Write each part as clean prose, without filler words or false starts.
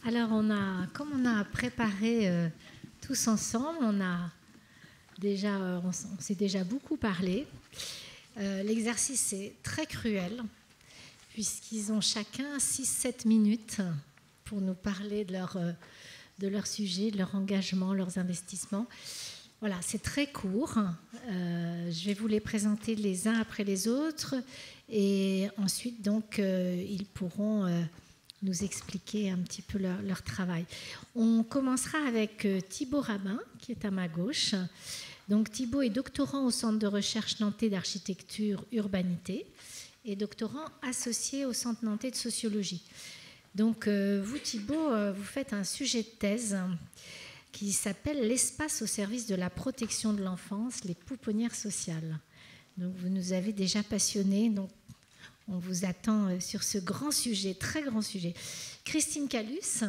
Alors, comme on a préparé tous ensemble, on s'est déjà beaucoup parlé. L'exercice est très cruel, puisqu'ils ont chacun 6-7 minutes pour nous parler de leur sujet, de leur engagement, leurs investissements. Voilà, c'est très court. Je vais vous les présenter les uns après les autres et ensuite, donc, ils pourront nous expliquer un petit peu leur travail. On commencera avec Thibaut Rabin, qui est à ma gauche. Donc, Thibaut est doctorant au Centre de recherche nantais d'architecture urbanité et doctorant associé au Centre nantais de sociologie. Donc, vous, Thibaut, vous faites un sujet de thèse qui s'appelle « L'espace au service de la protection de l'enfance, les pouponnières sociales ». Donc, vous nous avez déjà passionnés, donc on vous attend sur ce grand sujet, très grand sujet. Christine Calus,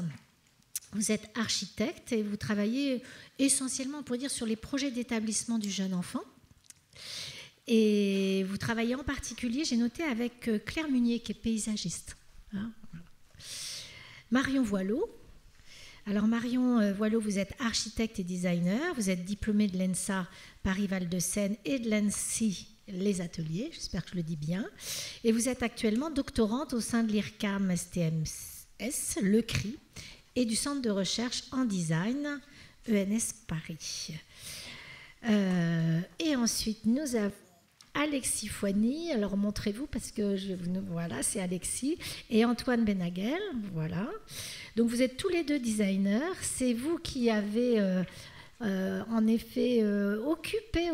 vous êtes architecte et vous travaillez essentiellement, on pourrait dire, sur les projets d'établissement du jeune enfant. Et vous travaillez en particulier, j'ai noté, avec Claire Munier, qui est paysagiste. Marion Voileau. Alors Marion Voileau, vous êtes architecte et designer, vous êtes diplômée de l'ENSA Paris-Val-de-Seine et de l'ANSSI Les Ateliers, j'espère que je le dis bien, et vous êtes actuellement doctorante au sein de l'IRCAM STMS, le CRI, et du Centre de recherche en design ENS Paris. Et ensuite, nous avons Alexis Foigny, alors montrez-vous parce que voilà, c'est Alexis, et Antoine Benaguel, voilà. Donc vous êtes tous les deux designers, c'est vous qui avez en effet occupé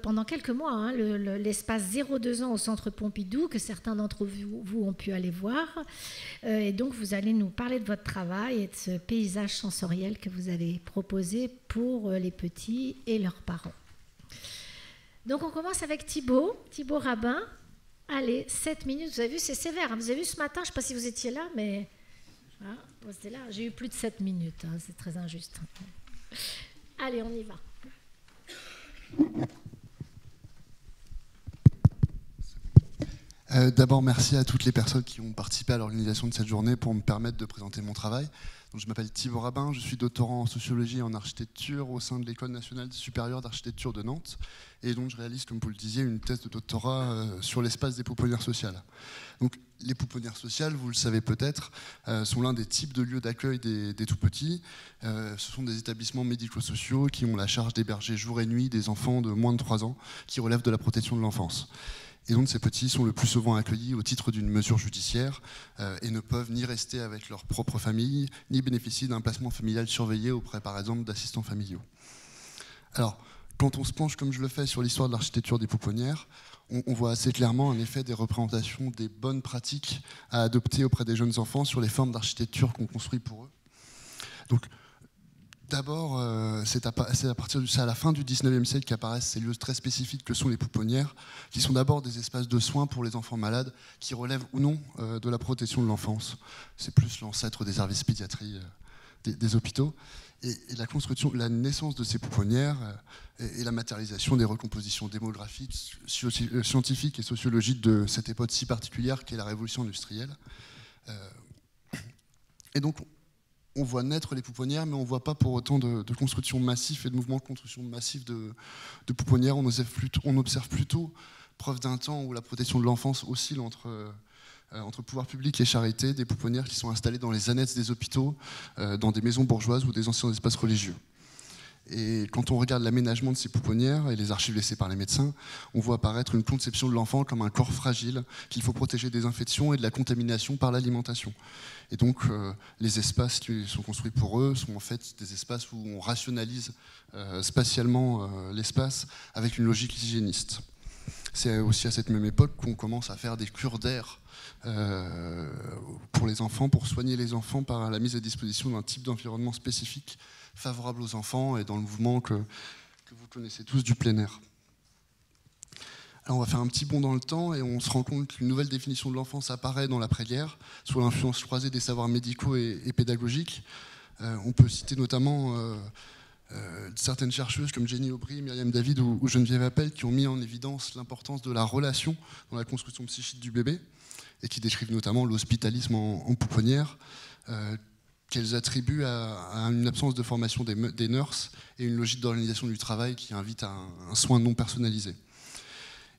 pendant quelques mois l'espace 0-2 ans au Centre Pompidou, que certains d'entre vous ont pu aller voir, et donc vous allez nous parler de votre travail et de ce paysage sensoriel que vous avez proposé pour les petits et leurs parents. Donc on commence avec Thibaut Rabin. Allez, 7 minutes, vous avez vu, c'est sévère. Vous avez vu ce matin, je ne sais pas si vous étiez là, mais vous étiez là. J'ai eu plus de 7 minutes, c'est très injuste. Allez, on y va. D'abord, merci à toutes les personnes qui ont participé à l'organisation de cette journée pour me permettre de présenter mon travail. Donc, je m'appelle Thibaut Rabin, je suis doctorant en sociologie et en architecture au sein de l'École nationale supérieure d'architecture de Nantes. Et donc, je réalise, comme vous le disiez, une thèse de doctorat sur l'espace des pouponnières sociales. Donc, les pouponnières sociales, vous le savez peut-être, sont l'un des types de lieux d'accueil des tout-petits. Ce sont des établissements médico-sociaux qui ont la charge d'héberger jour et nuit des enfants de moins de 3 ans qui relèvent de la protection de l'enfance. Et donc ces petits sont le plus souvent accueillis au titre d'une mesure judiciaire et ne peuvent ni rester avec leur propre famille, ni bénéficier d'un placement familial surveillé auprès, par exemple, d'assistants familiaux. Alors, quand on se penche, comme je le fais, sur l'histoire de l'architecture des pouponnières, on voit assez clairement, en effet, des représentations des bonnes pratiques à adopter auprès des jeunes enfants sur les formes d'architecture qu'on construit pour eux. Donc, d'abord, c'est à la fin du 19e siècle qu'apparaissent ces lieux très spécifiques que sont les pouponnières, qui sont d'abord des espaces de soins pour les enfants malades, qui relèvent ou non de la protection de l'enfance. C'est plus l'ancêtre des services pédiatrie des hôpitaux. Et la naissance de ces pouponnières et la matérialisation des recompositions démographiques, scientifiques et sociologiques de cette époque si particulière qu'est la révolution industrielle. Et donc, on voit naître les pouponnières, mais on ne voit pas pour autant de construction massive et de mouvements de construction massif de pouponnières. On observe plutôt, preuve d'un temps où la protection de l'enfance oscille entre pouvoir public et charité, des pouponnières qui sont installées dans les annexes des hôpitaux, dans des maisons bourgeoises ou des anciens espaces religieux. Et quand on regarde l'aménagement de ces pouponnières et les archives laissées par les médecins, on voit apparaître une conception de l'enfant comme un corps fragile qu'il faut protéger des infections et de la contamination par l'alimentation. Et donc, les espaces qui sont construits pour eux sont en fait des espaces où on rationalise spatialement l'espace avec une logique hygiéniste. C'est aussi à cette même époque qu'on commence à faire des cures d'air pour les enfants, pour soigner les enfants par la mise à disposition d'un type d'environnement spécifique favorable aux enfants et dans le mouvement que vous connaissez tous du plein air. Alors on va faire un petit bond dans le temps et on se rend compte qu'une nouvelle définition de l'enfance apparaît dans l'après-guerre, sous l'influence croisée des savoirs médicaux et pédagogiques. On peut citer notamment certaines chercheuses comme Jenny Aubry, Myriam David ou Geneviève Appel qui ont mis en évidence l'importance de la relation dans la construction psychique du bébé et qui décrivent notamment l'hospitalisme en pouponnière. qu'elles attribuent à une absence de formation des nurses et une logique d'organisation du travail qui invite à un soin non personnalisé.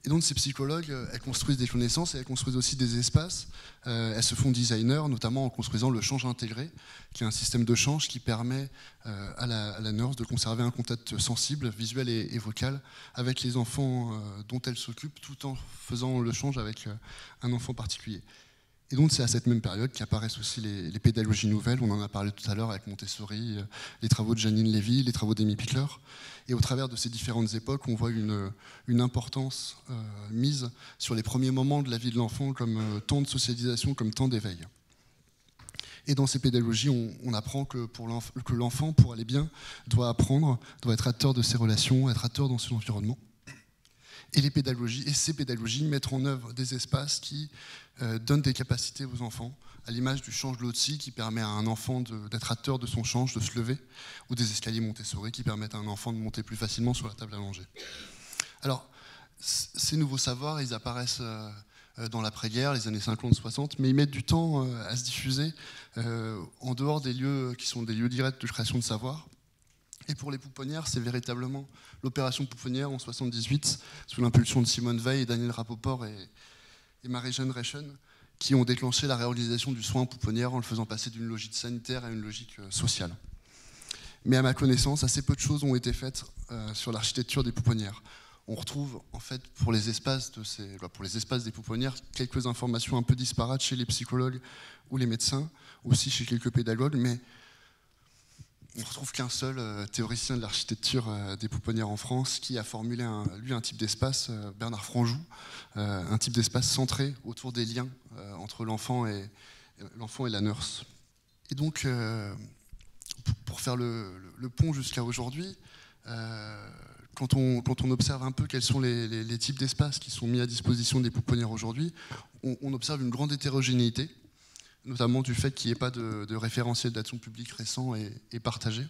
Et donc ces psychologues, elles construisent des connaissances et elles construisent aussi des espaces. Elles se font designers, notamment en construisant le change intégré, qui est un système de change qui permet à la nurse de conserver un contact sensible, visuel et vocal avec les enfants dont elle s'occupe, tout en faisant le change avec un enfant particulier. Et donc c'est à cette même période qu'apparaissent aussi les pédagogies nouvelles. On en a parlé tout à l'heure avec Montessori, les travaux de Janine Lévy, les travaux d'Amy Pickler. Et au travers de ces différentes époques, on voit une importance mise sur les premiers moments de la vie de l'enfant comme temps de socialisation, comme temps d'éveil. Et dans ces pédagogies, on apprend que l'enfant, pour aller bien, doit apprendre, doit être acteur de ses relations, être acteur dans son environnement. Et ces pédagogies mettent en œuvre des espaces qui donnent des capacités aux enfants, à l'image du change Lotzi qui permet à un enfant d'être acteur de son change, de se lever, ou des escaliers Montessori qui permettent à un enfant de monter plus facilement sur la table à manger. Alors, ces nouveaux savoirs, ils apparaissent dans l'après-guerre, les années 50-60, mais ils mettent du temps à se diffuser en dehors des lieux qui sont des lieux directs de création de savoir. Et pour les pouponnières, c'est véritablement l'opération pouponnière en 1978, sous l'impulsion de Simone Weil et Daniel Rapoport et Marie-Jeanne Reichen, qui ont déclenché la réorganisation du soin pouponnière en le faisant passer d'une logique sanitaire à une logique sociale. Mais à ma connaissance, assez peu de choses ont été faites sur l'architecture des pouponnières. On retrouve en fait pour les espaces des pouponnières quelques informations un peu disparates chez les psychologues ou les médecins, aussi chez quelques pédagogues, mais on ne retrouve qu'un seul théoricien de l'architecture des pouponnières en France qui a formulé un type d'espace, Bernard Franjoux, un type d'espace centré autour des liens entre l'enfant et la nurse. Et donc, pour faire le pont jusqu'à aujourd'hui, quand on observe un peu quels sont les types d'espaces qui sont mis à disposition des pouponnières aujourd'hui, on observe une grande hétérogénéité, notamment du fait qu'il n'y ait pas de référentiel d'action publique récent et partagé.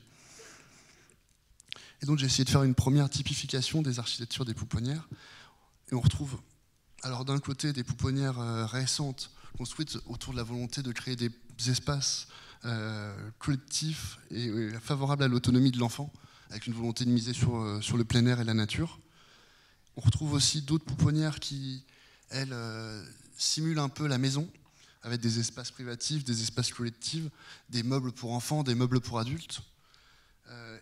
Et donc j'ai essayé de faire une première typification des architectures des pouponnières. Et on retrouve, alors d'un côté, des pouponnières récentes, construites autour de la volonté de créer des espaces collectifs et favorables à l'autonomie de l'enfant, avec une volonté de miser sur le plein air et la nature. On retrouve aussi d'autres pouponnières qui, elles, simulent un peu la maison, avec des espaces privatifs, des espaces collectifs, des meubles pour enfants, des meubles pour adultes.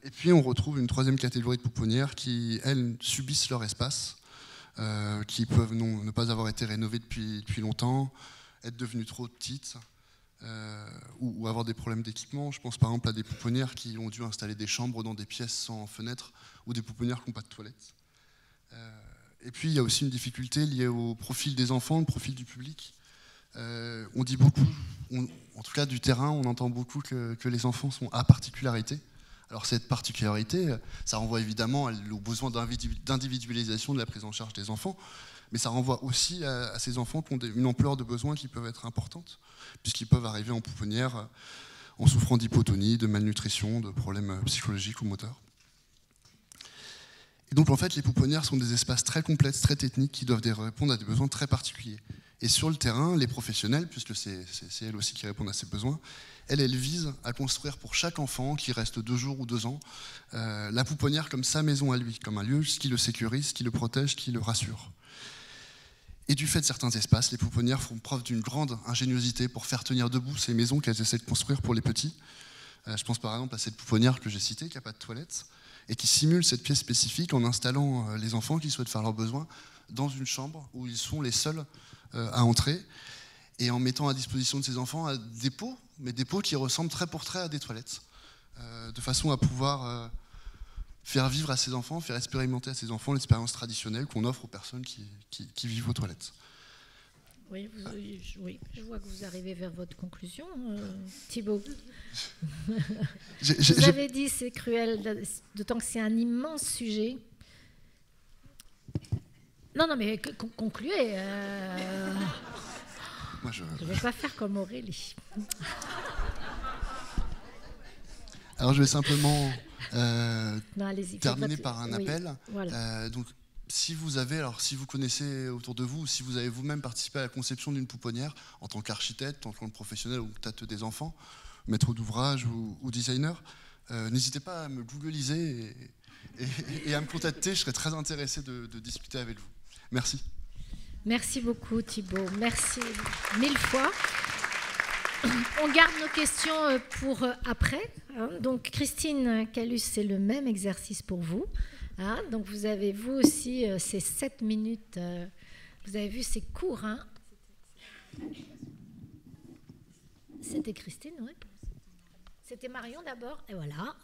Et puis on retrouve une troisième catégorie de pouponnières qui, elles, subissent leur espace, qui peuvent ne pas avoir été rénovées depuis longtemps, être devenues trop petites, ou avoir des problèmes d'équipement. Je pense par exemple à des pouponnières qui ont dû installer des chambres dans des pièces sans fenêtre, ou des pouponnières qui n'ont pas de toilettes. Et puis il y a aussi une difficulté liée au profil des enfants, le profil du public. On dit beaucoup, en tout cas du terrain, on entend beaucoup que les enfants sont à particularité. Alors cette particularité, ça renvoie évidemment au besoin d'individualisation de la prise en charge des enfants, mais ça renvoie aussi à ces enfants qui ont une ampleur de besoins qui peuvent être importantes, puisqu'ils peuvent arriver en pouponnière en souffrant d'hypotonie, de malnutrition, de problèmes psychologiques ou moteurs. Et donc en fait, les pouponnières sont des espaces très complexes, très techniques, qui doivent répondre à des besoins très particuliers. Et sur le terrain, les professionnels, puisque c'est elles aussi qui répondent à ces besoins, elles visent à construire pour chaque enfant qui reste 2 jours ou 2 ans, la pouponnière comme sa maison à lui, comme un lieu qui le sécurise, qui le protège, qui le rassure. Et du fait de certains espaces, les pouponnières font preuve d'une grande ingéniosité pour faire tenir debout ces maisons qu'elles essaient de construire pour les petits. Je pense par exemple à cette pouponnière que j'ai citée, qui n'a pas de toilette, et qui simule cette pièce spécifique en installant les enfants qui souhaitent faire leurs besoins dans une chambre où ils sont les seuls à entrer, et en mettant à disposition de ces enfants des pots, mais des pots qui ressemblent trait pour trait à des toilettes, de façon à pouvoir faire vivre à ces enfants, faire expérimenter à ces enfants l'expérience traditionnelle qu'on offre aux personnes qui vivent aux toilettes. Oui, je vois que vous arrivez vers votre conclusion, Thibaut. Vous avez dit c'est cruel, d'autant que c'est un immense sujet. Non, mais concluez. Moi, je ne vais pas faire comme Aurélie. Alors, je vais simplement terminer votre... par un appel. Voilà. Donc, si vous connaissez autour de vous, ou si vous avez vous-même participé à la conception d'une pouponnière, en tant qu'architecte, en tant que professionnel ou peut-être des enfants, maître d'ouvrage ou designer, n'hésitez pas à me googliser et à me contacter. Je serais très intéressé de discuter avec vous. Merci. Merci beaucoup Thibaut, merci 1000 fois. On garde nos questions pour après. Donc Christine Calus, c'est le même exercice pour vous. Donc vous avez vous aussi ces 7 minutes. Vous avez vu, c'est court. C'était Christine, oui. C'était Marion d'abord, et voilà.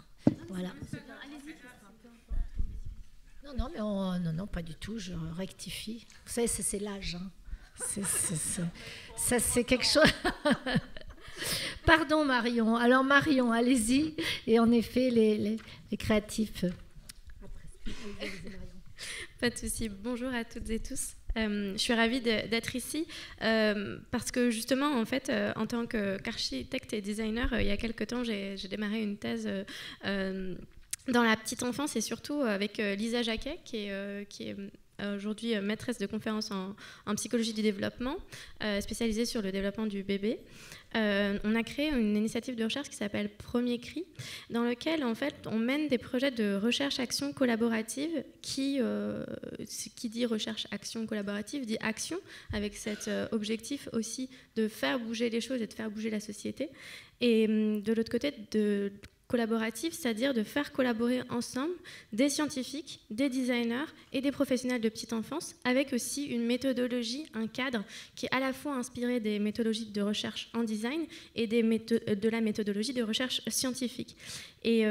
Non, pas du tout, je rectifie. Vous savez, c'est l'âge. Ça, c'est quelque chose... Pardon Marion. Alors Marion, allez-y. Et en effet, les créatifs... Pas de souci. Bonjour à toutes et tous. Je suis ravie d'être ici parce que justement, en fait, en tant qu'architecte et designer, il y a quelques temps, j'ai démarré une thèse dans la petite enfance et surtout avec Lisa Jacquet, qui est aujourd'hui maîtresse de conférences en psychologie du développement, spécialisée sur le développement du bébé. On a créé une initiative de recherche qui s'appelle Premier Cri, dans lequel en fait on mène des projets de recherche-action collaborative qui dit recherche-action collaborative dit action, avec cet objectif aussi de faire bouger les choses et de faire bouger la société. Et de l'autre côté, de collaborative, c'est-à-dire de faire collaborer ensemble des scientifiques, des designers et des professionnels de petite enfance, avec aussi une méthodologie, un cadre qui est à la fois inspiré des méthodologies de recherche en design et de la méthodologie de recherche scientifique. Et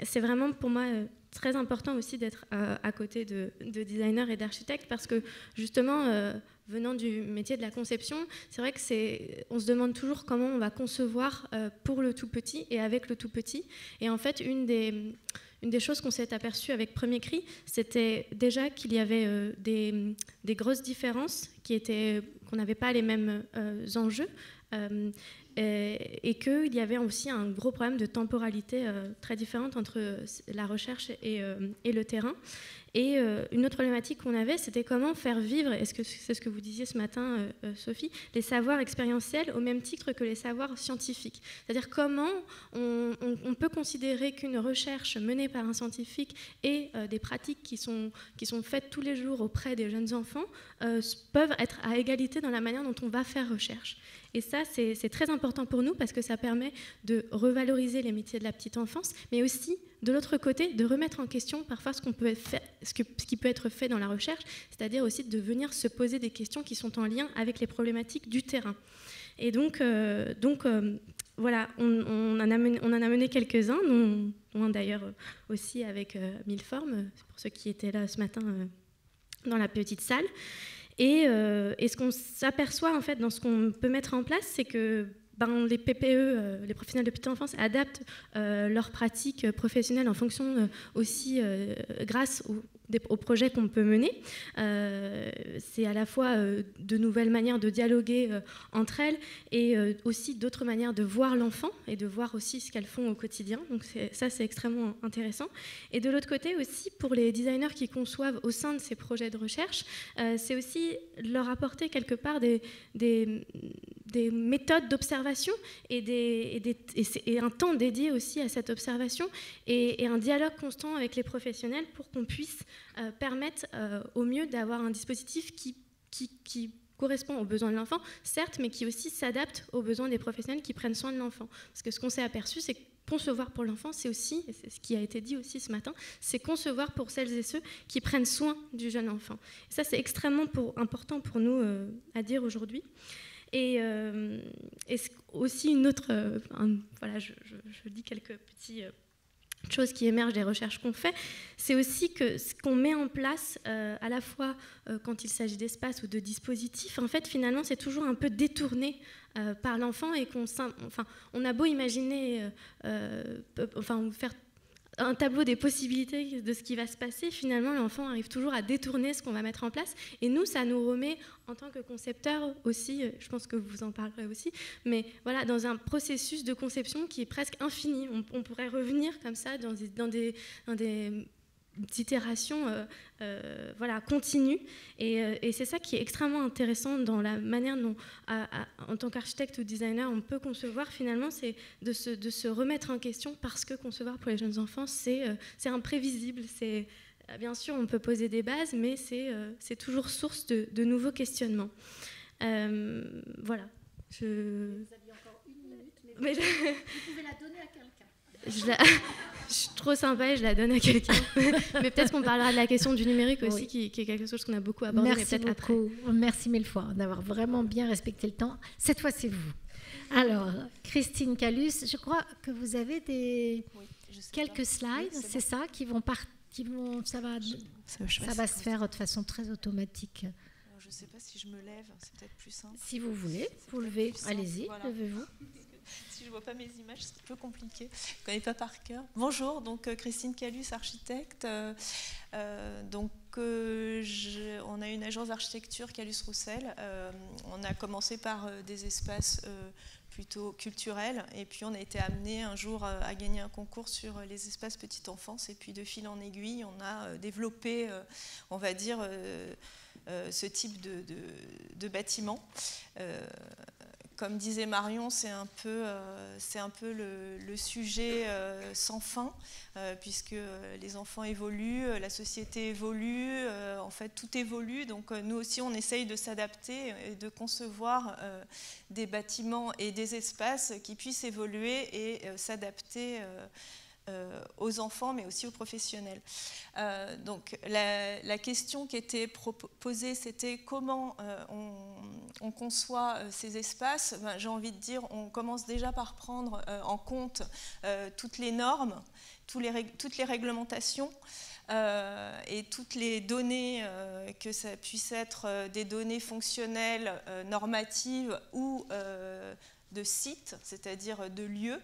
c'est vraiment pour moi très important aussi d'être à côté de designers et d'architectes parce que justement, venant du métier de la conception, c'est vrai qu'on se demande toujours comment on va concevoir pour le tout petit et avec le tout petit. Et en fait, une des choses qu'on s'est aperçu avec Premier Cri, c'était déjà qu'il y avait des grosses différences, qu'on n'avait pas les mêmes enjeux. Et qu'il y avait aussi un gros problème de temporalité très différente entre la recherche et le terrain. Et une autre problématique qu'on avait, c'était comment faire vivre, est-ce que c'est ce que vous disiez ce matin, Sophie, les savoirs expérientiels au même titre que les savoirs scientifiques. C'est-à-dire comment on peut considérer qu'une recherche menée par un scientifique et des pratiques qui sont faites tous les jours auprès des jeunes enfants peuvent être à égalité dans la manière dont on va faire recherche. Et ça, c'est très important pour nous parce que ça permet de revaloriser les métiers de la petite enfance, mais aussi, de l'autre côté, de remettre en question parfois ce qui peut être fait dans la recherche, c'est-à-dire aussi de venir se poser des questions qui sont en lien avec les problématiques du terrain. Et donc voilà, on en a mené quelques-uns, dont un d'ailleurs aussi avec Milleforme, pour ceux qui étaient là ce matin dans la petite salle. Et ce qu'on s'aperçoit en fait dans ce qu'on peut mettre en place, c'est que les PPE, les professionnels de petite enfance, adaptent leurs pratiques professionnelles en fonction aussi grâce aux projets qu'on peut mener. C'est à la fois de nouvelles manières de dialoguer entre elles et aussi d'autres manières de voir l'enfant et de voir aussi ce qu'elles font au quotidien. Donc ça, c'est extrêmement intéressant. Et de l'autre côté aussi, pour les designers qui conçoivent au sein de ces projets de recherche, c'est aussi leur apporter quelque part des méthodes d'observation et un temps dédié aussi à cette observation et un dialogue constant avec les professionnels pour qu'on puisse permettre au mieux d'avoir un dispositif qui correspond aux besoins de l'enfant, certes, mais qui aussi s'adapte aux besoins des professionnels qui prennent soin de l'enfant. Parce que ce qu'on s'est aperçu, c'est que concevoir pour l'enfant, c'est aussi, et c'est ce qui a été dit aussi ce matin, c'est concevoir pour celles et ceux qui prennent soin du jeune enfant. Et ça, c'est extrêmement important pour nous à dire aujourd'hui. Et aussi une autre... voilà, je dis quelques petites choses qui émergent des recherches qu'on fait, c'est aussi que ce qu'on met en place, à la fois quand il s'agit d'espace ou de dispositifs, en fait, finalement, c'est toujours un peu détourné par l'enfant et on a beau imaginer, faire un tableau des possibilités de ce qui va se passer, finalement, l'enfant arrive toujours à détourner ce qu'on va mettre en place. Et nous, ça nous remet, en tant que concepteurs aussi, je pense que vous en parlerez aussi, mais voilà, dans un processus de conception qui est presque infini. On pourrait revenir comme ça dans des d'itération voilà, continue. Et c'est ça qui est extrêmement intéressant dans la manière dont, en tant qu'architecte ou designer, on peut concevoir finalement, c'est de se remettre en question, parce que concevoir pour les jeunes enfants, c'est imprévisible. Bien sûr, on peut poser des bases, mais c'est toujours source de nouveaux questionnements. Voilà. Vous aviez encore 1 minute, mais vous pouvez la donner à quelqu'un. Je suis trop sympa et je la donne à quelqu'un. Mais peut-être qu'on parlera de la question du numérique aussi, oui, qui est quelque chose qu'on a beaucoup abordé. Merci beaucoup. Merci 1000 fois d'avoir vraiment bien respecté le temps. Cette fois, c'est vous. Alors, Christine Calus, je crois que vous avez quelques slides, oui, c'est ça, qui vont ça va se faire de façon très automatique. Alors, je ne sais pas si je me lève, c'est peut-être plus simple. Si vous voulez, vous levez. Allez-y, voilà. Levez-vous. Si je ne vois pas mes images, c'est un peu compliqué. Je ne connais pas par cœur. Bonjour, donc Christine Calus, architecte. On a une agence d'architecture, Calus Roussel. On a commencé par des espaces plutôt culturels, et puis on a été amené un jour à gagner un concours sur les espaces petite enfance, et puis de fil en aiguille, on a développé, on va dire, ce type de bâtiment. Comme disait Marion, c'est un peu le sujet sans fin, puisque les enfants évoluent, la société évolue, en fait tout évolue. Donc nous aussi, on essaye de s'adapter et de concevoir des bâtiments et des espaces qui puissent évoluer et s'adapter aux enfants, mais aussi aux professionnels. Donc la question qui était posée, c'était comment on conçoit ces espaces. J'ai envie de dire, on commence déjà par prendre en compte toutes les normes, toutes les réglementations, et toutes les données, que ça puisse être des données fonctionnelles, normatives ou de sites, c'est-à-dire de lieux.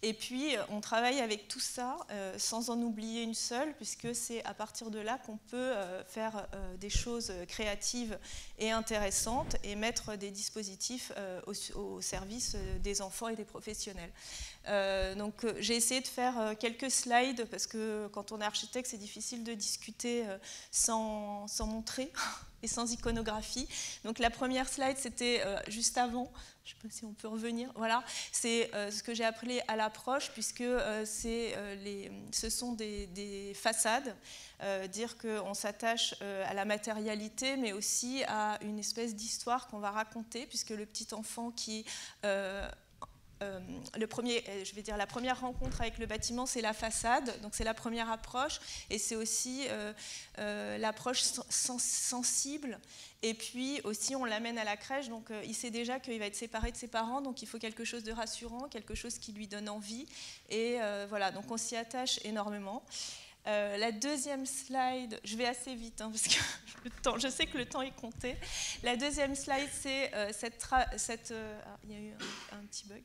Et puis, on travaille avec tout ça sans en oublier une seule, puisque c'est à partir de là qu'on peut faire des choses créatives et intéressantes et mettre des dispositifs au service des enfants et des professionnels. Donc, j'ai essayé de faire quelques slides, parce que quand on est architecte, c'est difficile de discuter sans montrer et sans iconographie. Donc, la première slide, c'était juste avant. Je ne sais pas si on peut revenir. Voilà, c'est ce que j'ai appelé à l'approche, puisque ce sont des façades. Dire qu'on s'attache à la matérialité, mais aussi à une espèce d'histoire qu'on va raconter, puisque le petit enfant qui... la première rencontre avec le bâtiment, c'est la façade, donc c'est la première approche, et c'est aussi l'approche sensible. Et puis aussi, on l'amène à la crèche, donc il sait déjà qu'il va être séparé de ses parents, donc il faut quelque chose de rassurant, quelque chose qui lui donne envie. Et voilà, donc on s'y attache énormément. La deuxième slide, je vais assez vite, hein, parce que je sais que le temps est compté. La deuxième slide, c'est il y a eu un petit bug.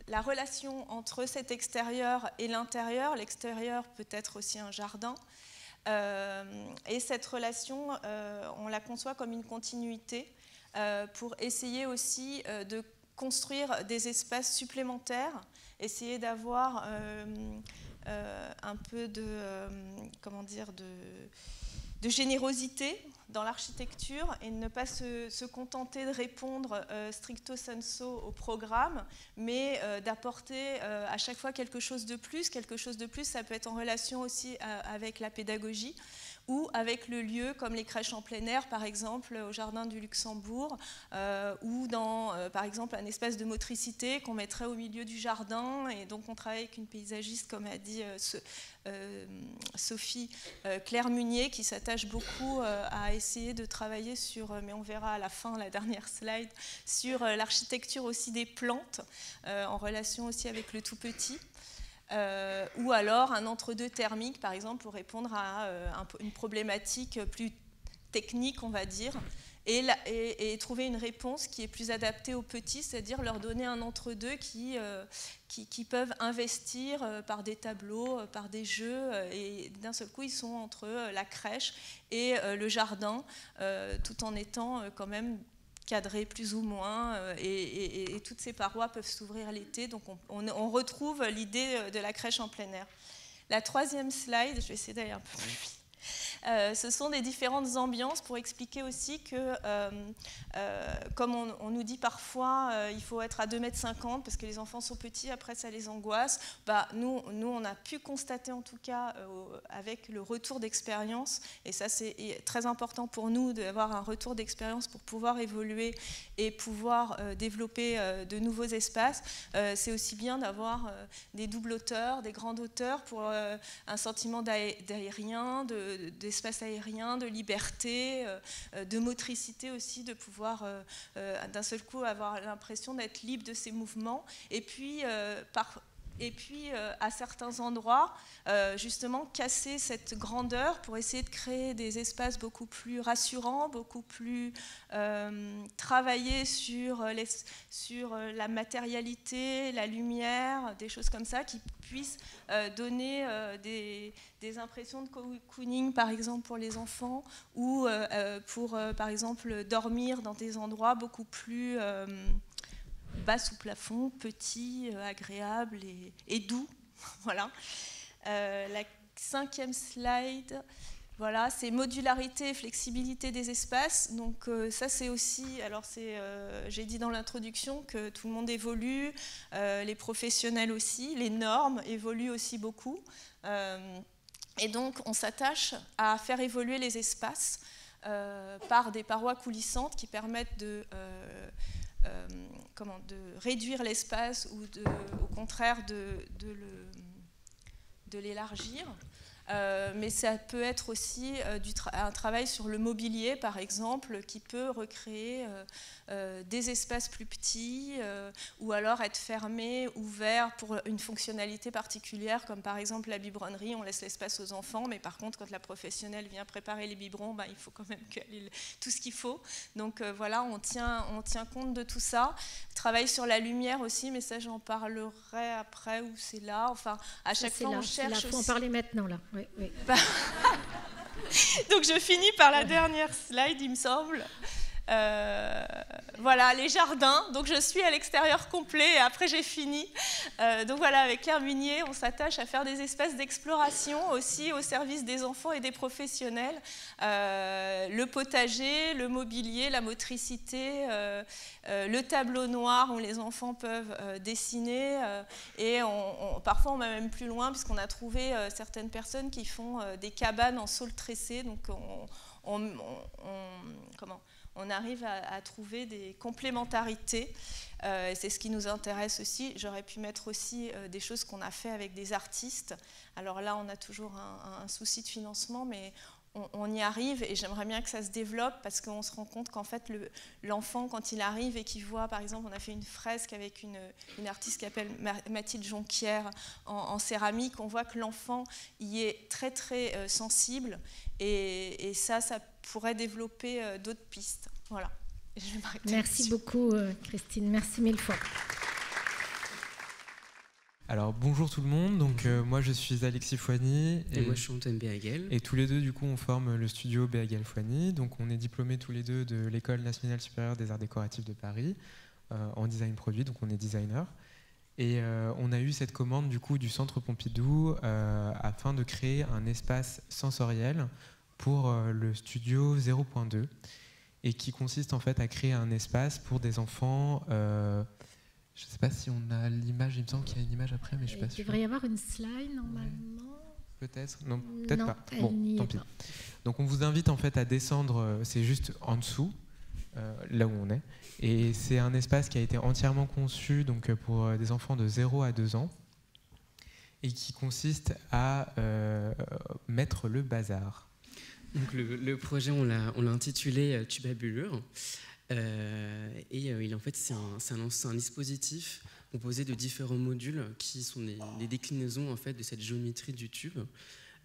La relation entre cet extérieur et l'intérieur. L'extérieur peut être aussi un jardin. Et cette relation, on la conçoit comme une continuité pour essayer aussi de construire des espaces supplémentaires, essayer d'avoir un peu de générosité dans l'architecture et ne pas se contenter de répondre stricto sensu au programme, mais d'apporter à chaque fois quelque chose de plus. Quelque chose de plus, ça peut être en relation aussi avec la pédagogie ou avec le lieu, comme les crèches en plein air, par exemple, au Jardin du Luxembourg, ou dans, par exemple, un espace de motricité qu'on mettrait au milieu du jardin. Et donc, on travaille avec une paysagiste, comme a dit Sophie Claire Munier, qui s'attache beaucoup à essayer de travailler sur, mais on verra à la fin, la dernière slide, sur l'architecture aussi des plantes, en relation aussi avec le tout petit. Ou alors un entre-deux thermique, par exemple, pour répondre à une problématique plus technique, on va dire, et trouver une réponse qui est plus adaptée aux petits, c'est-à-dire leur donner un entre-deux qui peuvent investir par des tableaux, par des jeux, et d'un seul coup, ils sont entre la crèche et le jardin, tout en étant quand même cadré plus ou moins, et toutes ces parois peuvent s'ouvrir l'été. Donc on retrouve l'idée de la crèche en plein air. La troisième slide, je vais essayer d'aller un peu plus vite. Ce sont des différentes ambiances pour expliquer aussi que, comme on nous dit parfois, il faut être à 2,50 m parce que les enfants sont petits, après ça les angoisse. Nous, on a pu constater en tout cas avec le retour d'expérience, et ça c'est très important pour nous d'avoir un retour d'expérience pour pouvoir évoluer et pouvoir développer de nouveaux espaces. C'est aussi bien d'avoir des doubles hauteurs, des grandes hauteurs pour un sentiment d'aérien, d'espace aérien, de liberté, de motricité aussi, de pouvoir d'un seul coup avoir l'impression d'être libre de ses mouvements. Et puis, à certains endroits, justement, casser cette grandeur pour essayer de créer des espaces beaucoup plus rassurants, beaucoup plus travaillés sur la matérialité, la lumière, des choses comme ça, qui puissent donner des impressions de cocooning, par exemple, pour les enfants, ou pour, par exemple, dormir dans des endroits beaucoup plus bas sous plafond, petit, agréable et doux. Voilà. La 5e slide, voilà, c'est modularité et flexibilité des espaces. Donc ça c'est aussi, alors j'ai dit dans l'introduction que tout le monde évolue, les professionnels aussi, les normes évoluent aussi beaucoup. Et donc on s'attache à faire évoluer les espaces par des parois coulissantes qui permettent de réduire l'espace ou au contraire de l'élargir. Mais ça peut être aussi un travail sur le mobilier, par exemple, qui peut recréer des espaces plus petits ou alors être fermé, ouvert pour une fonctionnalité particulière, comme par exemple la biberonnerie, on laisse l'espace aux enfants, mais par contre, quand la professionnelle vient préparer les biberons, il faut quand même qu'elle ait tout ce qu'il faut. Donc voilà, on tient compte de tout ça. Travail sur la lumière aussi, mais ça, j'en parlerai après, ou c'est là. Enfin, à chaque fois, on cherche. Il faut en parler maintenant, là. Oui, oui. Donc je finis par la dernière slide, il me semble. Voilà, les jardins. Donc je suis à l'extérieur complet et après j'ai fini. Donc voilà, avec Claire Munier, on s'attache à faire des espaces d'exploration aussi au service des enfants et des professionnels. Le potager, le mobilier, la motricité, le tableau noir où les enfants peuvent dessiner. Et parfois on va même plus loin puisqu'on a trouvé certaines personnes qui font des cabanes en saule tressée. Donc on arrive à trouver des complémentarités. C'est ce qui nous intéresse aussi. J'aurais pu mettre aussi des choses qu'on a fait avec des artistes. Alors là, on a toujours un souci de financement, mais on y arrive et j'aimerais bien que ça se développe parce qu'on se rend compte qu'en fait, l'enfant, quand il arrive et qu'il voit, par exemple, on a fait une fresque avec une artiste qui s'appelle Mathilde Jonquière en céramique, on voit que l'enfant y est très, très sensible et ça pourrait développer d'autres pistes. Voilà. Je vais m'arrêter. Merci beaucoup, Christine. Merci mille fois. Alors bonjour tout le monde, donc moi je suis Alexis Foigny et moi je suis Antoine Béhagel. Et tous les deux du coup on forme le studio Béhagel Foigny, donc on est diplômés tous les deux de l'École nationale supérieure des arts décoratifs de Paris en design produit, donc on est designer. Et on a eu cette commande du coup du Centre Pompidou afin de créer un espace sensoriel pour le studio 0.2 et qui consiste en fait à créer un espace pour des enfants. Je ne sais pas si on a l'image, il me semble qu'il y a une image après, mais je ne suis pas sûr. Il devrait y avoir une slide normalement. Peut-être, non, peut-être pas. Bon, tant pis. Donc on vous invite en fait à descendre, c'est juste en dessous, là où on est. Et c'est un espace qui a été entièrement conçu donc, pour des enfants de 0 à 2 ans et qui consiste à mettre le bazar. Donc le projet, on l'a intitulé Tubabulure. En fait, c'est un dispositif composé de différents modules qui sont les déclinaisons en fait, de cette géométrie du tube.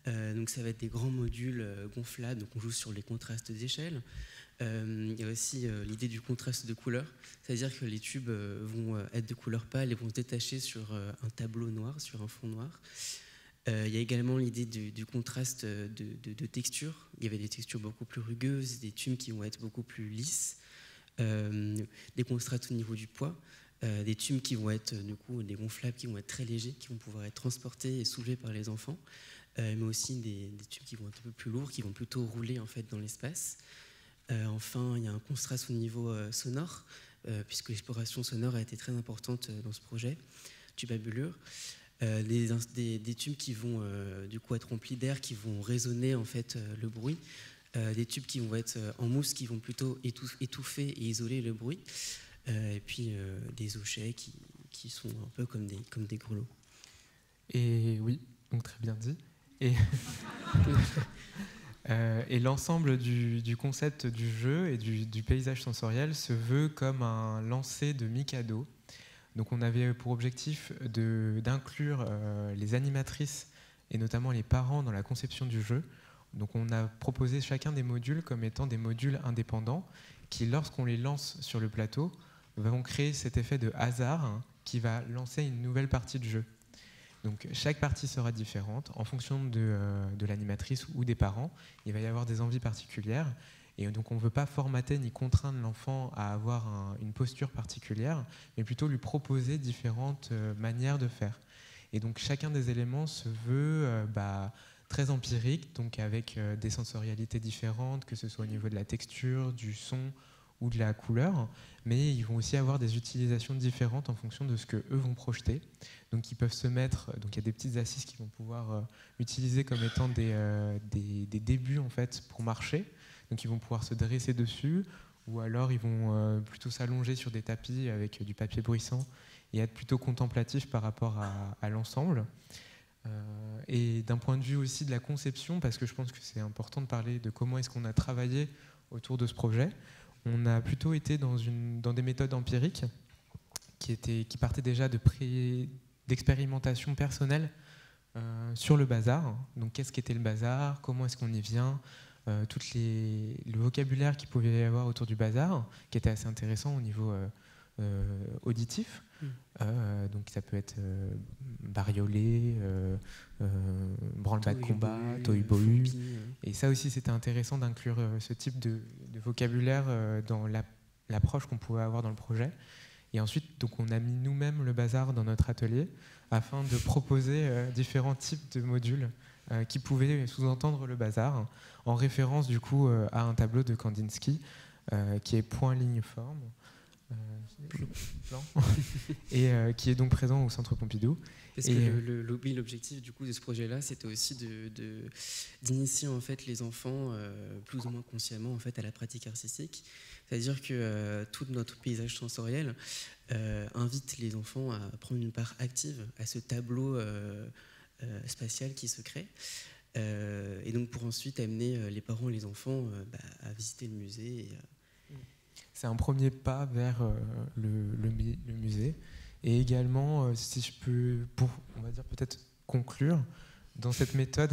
Donc ça va être des grands modules gonflables, donc on joue sur les contrastes d'échelle. Il y a aussi l'idée du contraste de couleurs, c'est-à-dire que les tubes vont être de couleur pâle et vont se détacher sur un tableau noir, sur un fond noir. Il y a également l'idée du contraste de texture. Il y avait des textures beaucoup plus rugueuses, des tubes qui vont être beaucoup plus lisses, des contrastes au niveau du poids. des tubes qui vont être du coup des gonflables qui vont être très légers, qui vont pouvoir être transportés et soulevés par les enfants, mais aussi des tubes qui vont être un peu plus lourds, qui vont plutôt rouler en fait dans l'espace. Enfin, il y a un contraste au niveau sonore, puisque l'exploration sonore a été très importante dans ce projet, tubabulure. Des tubes qui vont du coup être remplis d'air, qui vont résonner en fait le bruit. Des tubes qui vont être en mousse, qui vont plutôt étouffer et isoler le bruit. Et puis des hochets qui sont un peu comme des grelots. Et oui, donc très bien dit. Et l'ensemble du concept du jeu et du paysage sensoriel se veut comme un lancer de Mikado. Donc on avait pour objectif d'inclure les animatrices et notamment les parents dans la conception du jeu. Donc on a proposé chacun des modules comme étant des modules indépendants qui, lorsqu'on les lance sur le plateau, vont créer cet effet de hasard qui va lancer une nouvelle partie de jeu. Donc chaque partie sera différente en fonction de l'animatrice ou des parents. Il va y avoir des envies particulières et donc on ne veut pas formater ni contraindre l'enfant à avoir une posture particulière, mais plutôt lui proposer différentes manières de faire. Et donc chacun des éléments se veut très empirique, donc avec des sensorialités différentes, que ce soit au niveau de la texture, du son ou de la couleur, mais ils vont aussi avoir des utilisations différentes en fonction de ce qu'eux vont projeter. Donc ils peuvent se mettre, donc il y a des petites assises qu'ils vont pouvoir utiliser comme étant des débuts en fait pour marcher. Donc ils vont pouvoir se dresser dessus, ou alors ils vont plutôt s'allonger sur des tapis avec du papier bruissant et être plutôt contemplatifs par rapport à l'ensemble. Et d'un point de vue aussi de la conception, parce que je pense que c'est important de parler de comment est-ce qu'on a travaillé autour de ce projet. On a plutôt été dans des méthodes empiriques qui partaient déjà d'expérimentation personnelle sur le bazar. Donc qu'est-ce qu'était le bazar, comment est-ce qu'on y vient, le vocabulaire qu'il pouvait y avoir autour du bazar, qui était assez intéressant au niveau auditif. Donc ça peut être bariolé, branle-bas de combat, tohu-bohu. Et ça aussi, c'était intéressant d'inclure ce type de vocabulaire dans l'approche qu'on pouvait avoir dans le projet. Et ensuite, donc, on a mis nous-mêmes le bazar dans notre atelier afin de proposer différents types de modules qui pouvaient sous-entendre le bazar, en référence du coup à un tableau de Kandinsky qui est point, ligne, forme. Et qui est donc présent au Centre Pompidou. Parce que l'objectif du coup de ce projet-là, c'était aussi d'initier en fait les enfants plus ou moins consciemment en fait à la pratique artistique. C'est-à-dire que tout notre paysage sensoriel invite les enfants à prendre une part active à ce tableau spatial qui se crée. Et donc pour ensuite amener les parents et les enfants à visiter le musée. C'est un premier pas vers le musée. Et également, si je peux, on va dire peut-être conclure, dans cette méthode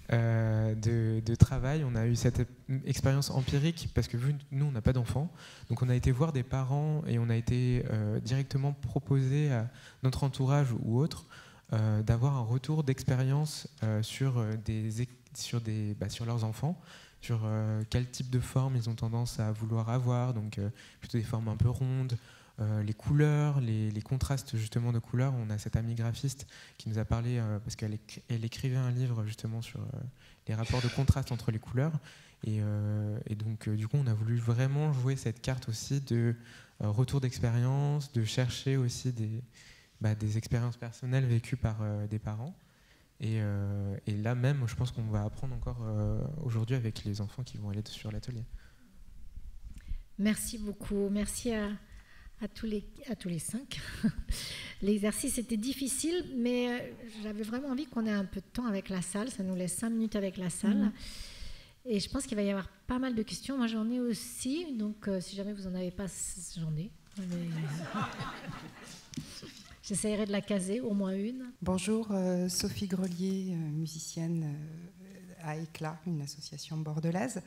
de travail, on a eu cette expérience empirique, parce que nous, on n'a pas d'enfants, donc on a été voir des parents et on a été directement proposé à notre entourage ou autre d'avoir un retour d'expérience sur leurs enfants, sur quel type de forme ils ont tendance à vouloir avoir, donc plutôt des formes un peu rondes, les couleurs, les contrastes justement de couleurs. On a cette amie graphiste qui nous a parlé, parce qu'elle écrivait un livre justement sur les rapports de contraste entre les couleurs, et donc du coup on a voulu vraiment jouer cette carte aussi de retour d'expérience, de chercher aussi des expériences personnelles vécues par des parents. Et là même, je pense qu'on va apprendre encore aujourd'hui avec les enfants qui vont aller sur l'atelier. Merci beaucoup. Merci à tous les 5. L'exercice était difficile, mais j'avais vraiment envie qu'on ait un peu de temps avec la salle. Ça nous laisse 5 minutes avec la salle. Et je pense qu'il va y avoir pas mal de questions. Moi, j'en ai aussi. Donc, si jamais vous n'en avez pas, j'en ai. J'essaierai de la caser, au moins une. Bonjour, Sophie Grelier, musicienne à Éclat, une association bordelaise.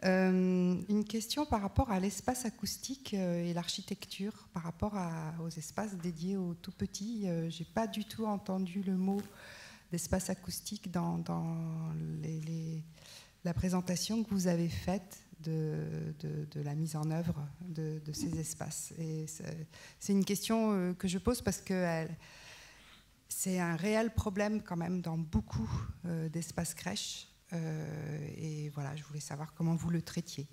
Une question par rapport à l'espace acoustique et l'architecture, par rapport aux espaces dédiés aux tout petits. Je n'ai pas du tout entendu le mot d'espace acoustique dans la présentation que vous avez faite de la mise en œuvre de ces espaces. Et c'est une question que je pose parce que c'est un réel problème quand même dans beaucoup d'espaces crèches. Et voilà, je voulais savoir comment vous le traitiez.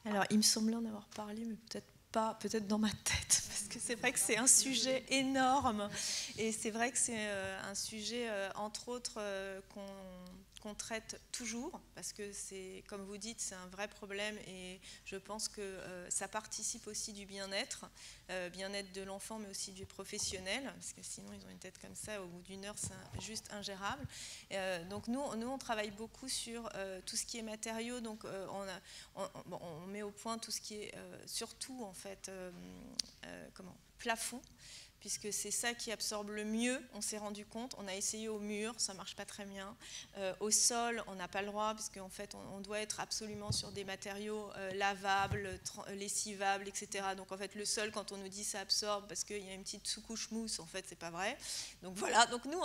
Alors, il me semblait en avoir parlé, mais peut-être pas, peut-être dans ma tête, parce que c'est vrai que c'est un sujet énorme. Et c'est vrai que c'est un sujet, entre autres, qu'on traite toujours, parce que c'est, comme vous dites, c'est un vrai problème et je pense que ça participe aussi du bien-être de l'enfant, mais aussi du professionnel, parce que sinon ils ont une tête comme ça, au bout d'une heure c'est juste ingérable. Donc nous on travaille beaucoup sur tout ce qui est matériaux, donc on met au point tout ce qui est surtout en fait plafond, puisque c'est ça qui absorbe le mieux, on s'est rendu compte. On a essayé au mur, ça ne marche pas très bien. Au sol, on n'a pas le droit, puisque en fait, on doit être absolument sur des matériaux lavables, lessivables, etc. Donc en fait, le sol, quand on nous dit ça absorbe, parce qu'il y a une petite sous-couche mousse, en fait, c'est pas vrai. Donc voilà, donc nous,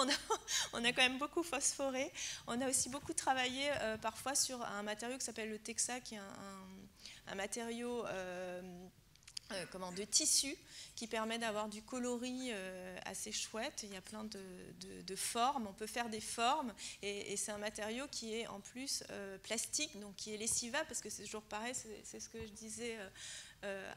on a quand même beaucoup phosphoré. On a aussi beaucoup travaillé parfois sur un matériau qui s'appelle le Texa, qui est un matériau de tissu, qui permet d'avoir du coloris assez chouette. Il y a plein de formes, on peut faire des formes, et c'est un matériau qui est en plus plastique, donc qui est lessivable, parce que c'est toujours pareil, c'est ce que je disais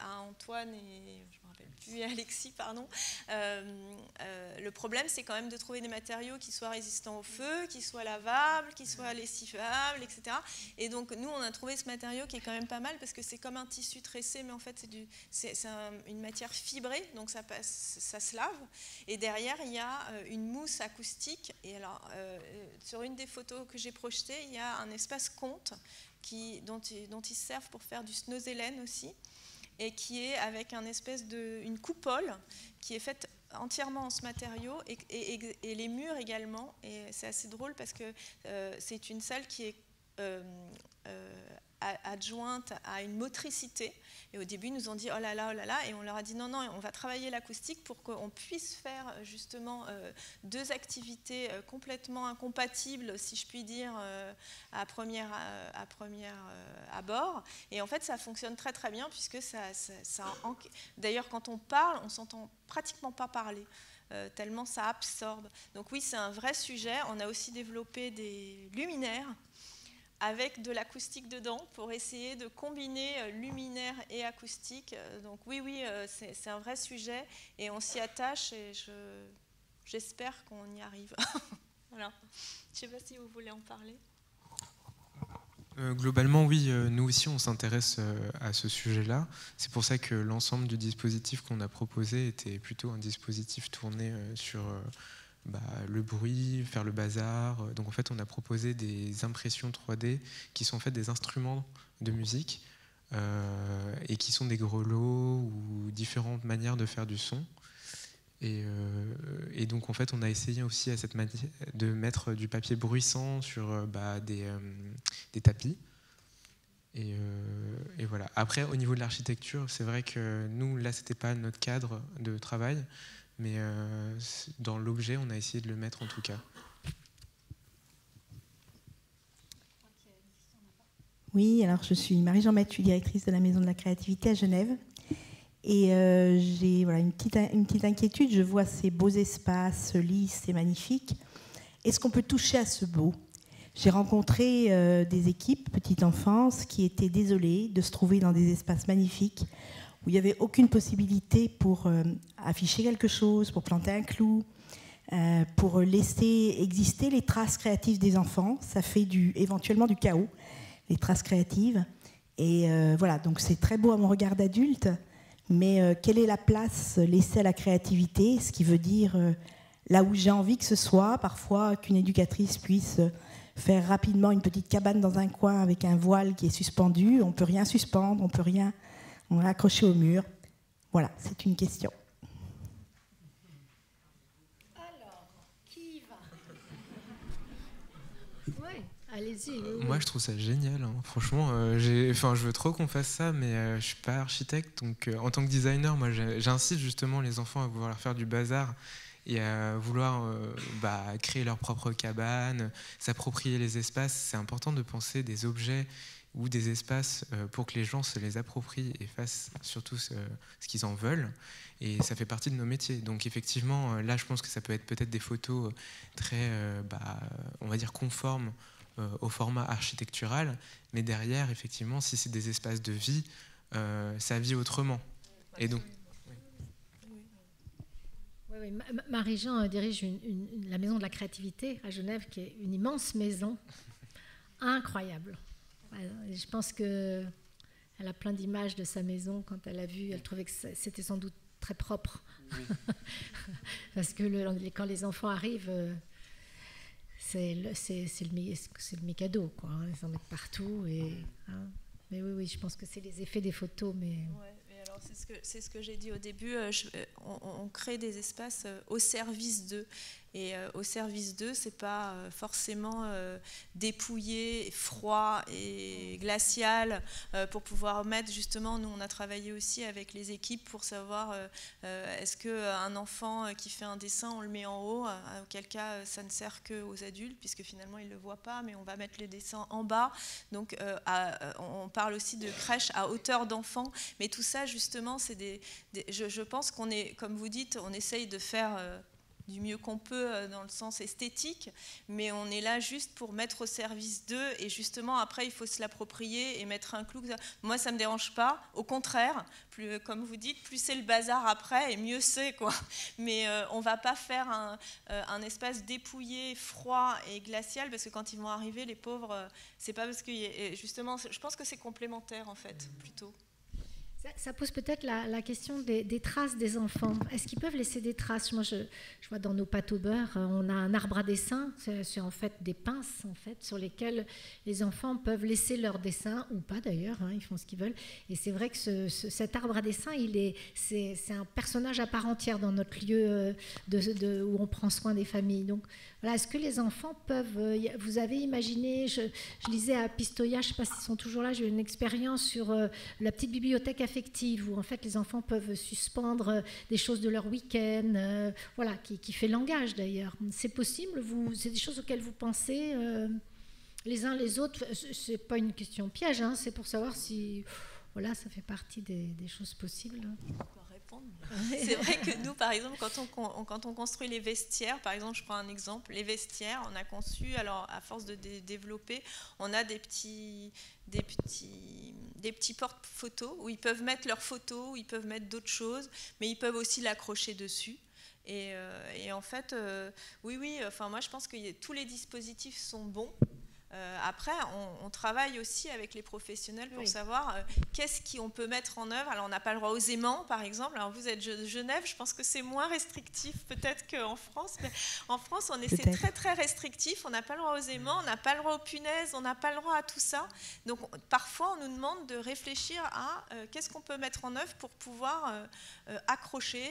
à Antoine et je me rappelle plus, à Alexis, pardon. Le problème, c'est quand même de trouver des matériaux qui soient résistants au feu, qui soient lavables, qui soient lessivables, etc. Et donc nous, on a trouvé ce matériau qui est quand même pas mal, parce que c'est comme un tissu tressé, mais en fait c'est une matière fibrée, donc ça se lave. Et derrière, il y a une mousse acoustique. Et alors, sur une des photos que j'ai projetées, il y a un espace compte dont ils servent pour faire du snozelen aussi, et qui est avec une coupole qui est faite entièrement en ce matériau, et les murs également. Et c'est assez drôle parce que c'est une salle qui est adjointe à une motricité. Et au début, ils nous ont dit oh là là, et on leur a dit non, on va travailler l'acoustique pour qu'on puisse faire justement deux activités complètement incompatibles, si je puis dire, à première abord. Et en fait, ça fonctionne très très bien, puisque d'ailleurs, quand on parle, on s'entend pratiquement pas parler. Tellement ça absorbe. Donc oui, c'est un vrai sujet. On a aussi développé des luminaires avec de l'acoustique dedans pour essayer de combiner luminaire et acoustique. Donc oui, c'est un vrai sujet et on s'y attache, et j'espère qu'on y arrive. Voilà. Je ne sais pas si vous voulez en parler. Globalement, oui, nous aussi on s'intéresse à ce sujet-là. C'est pour ça que l'ensemble du dispositif qu'on a proposé était plutôt un dispositif tourné sur le bruit, faire le bazar. Donc en fait, on a proposé des impressions 3D qui sont en fait des instruments de musique et qui sont des grelots ou différentes manières de faire du son. Et donc en fait, on a essayé aussi à cette manière de mettre du papier bruissant sur des tapis. Et voilà. Après, au niveau de l'architecture, c'est vrai que nous, là, c'était pas notre cadre de travail. Mais dans l'objet, on a essayé de le mettre en tout cas. Oui, alors je suis Marie-Jean Mathieu, directrice de la Maison de la Créativité à Genève. Et j'ai une petite inquiétude. Je vois ces beaux espaces lisses et magnifiques. Est-ce qu'on peut toucher à ce beau ? J'ai rencontré des équipes, petite enfance, qui étaient désolées de se trouver dans des espaces magnifiques où il n'y avait aucune possibilité pour afficher quelque chose, pour planter un clou, pour laisser exister les traces créatives des enfants. Ça fait éventuellement du chaos, les traces créatives. Et voilà, donc c'est très beau à mon regard d'adulte, mais quelle est la place laissée à la créativité ? Ce qui veut dire là où j'ai envie que ce soit, parfois qu'une éducatrice puisse faire rapidement une petite cabane dans un coin avec un voile qui est suspendu. On ne peut rien suspendre, on peut rien... On est accroché au mur. Voilà, c'est une question. Alors, qui va ? Oui, allez-y. Moi, je trouve ça génial. Hein. Franchement, je veux trop qu'on fasse ça, mais je ne suis pas architecte. Donc, en tant que designer, moi, j'incite justement les enfants à vouloir faire du bazar et à vouloir créer leur propre cabane, s'approprier les espaces. C'est important de penser des objets ou des espaces pour que les gens se les approprient et fassent surtout ce qu'ils en veulent. Et ça fait partie de nos métiers. Donc effectivement, là, je pense que ça peut être peut-être des photos très, on va dire, conformes au format architectural. Mais derrière, effectivement, si c'est des espaces de vie, ça vit autrement. Et donc... Oui, Marie-Jean dirige la Maison de la Créativité à Genève, qui est une immense maison, incroyable. Je pense qu'elle a plein d'images de sa maison. Quand elle a vu, elle trouvait que c'était sans doute très propre. Oui. Parce que quand les enfants arrivent, c'est le Mikado, quoi. Ils en mettent partout. Mais oui, je pense que c'est les effets des photos. Mais... Ouais, alors c'est ce que j'ai dit au début. On crée des espaces au service d'eux. Et au service d'eux, c'est pas forcément dépouillé, froid et glacial pour pouvoir mettre, justement, nous on a travaillé aussi avec les équipes pour savoir est-ce qu'un enfant qui fait un dessin, on le met en haut, auquel cas ça ne sert qu'aux adultes, puisque finalement ils ne le voient pas, mais on va mettre le dessin en bas. Donc on parle aussi de crèche à hauteur d'enfant, mais tout ça justement, je pense qu'on est, comme vous dites, on essaye de faire... du mieux qu'on peut dans le sens esthétique, mais on est là juste pour mettre au service d'eux, et justement après il faut se l'approprier et mettre un clou. Moi ça me dérange pas, au contraire, plus, comme vous dites, plus c'est le bazar après et mieux c'est, quoi. Mais on va pas faire un espace dépouillé, froid et glacial, parce que quand ils vont arriver, les pauvres, c'est pas parce que justement, je pense que c'est complémentaire en fait, plutôt. Ça pose peut-être la question des traces des enfants. Est-ce qu'ils peuvent laisser des traces ? Moi, je vois dans nos pâtes au beurre, on a un arbre à dessin. C'est en fait des pinces en fait, sur lesquelles les enfants peuvent laisser leur dessin, ou pas d'ailleurs, ils font ce qu'ils veulent. Et c'est vrai que cet arbre à dessin, c'est un personnage à part entière dans notre lieu où on prend soin des familles. Donc, voilà, est-ce que les enfants peuvent... vous avez imaginé, je lisais à Pistoia, je ne sais pas s'ils sont toujours là, j'ai eu une expérience sur la petite bibliothèque affective, où en fait les enfants peuvent suspendre des choses de leur week-end, voilà, qui fait langage d'ailleurs. C'est possible, c'est des choses auxquelles vous pensez les uns les autres. C'est pas une question piège, c'est pour savoir si voilà, ça fait partie des choses possibles. C'est vrai que nous, par exemple, quand on construit les vestiaires, par exemple, je prends un exemple, les vestiaires, on a conçu, alors à force de développer, on a des petits porte-photos où ils peuvent mettre leurs photos, où ils peuvent mettre d'autres choses, mais ils peuvent aussi l'accrocher dessus. Et en fait, oui, enfin, moi je pense que tous les dispositifs sont bons. Après, on travaille aussi avec les professionnels pour savoir qu'est-ce qu'on peut mettre en œuvre. Alors, on n'a pas le droit aux aimants, par exemple. Alors, vous êtes de Genève, je pense que c'est moins restrictif peut-être qu'en France. Mais en France, c'est très, très restrictif. On n'a pas le droit aux aimants, on n'a pas le droit aux punaises, on n'a pas le droit à tout ça. Donc, parfois, on nous demande de réfléchir à qu'est-ce qu'on peut mettre en œuvre pour pouvoir accrocher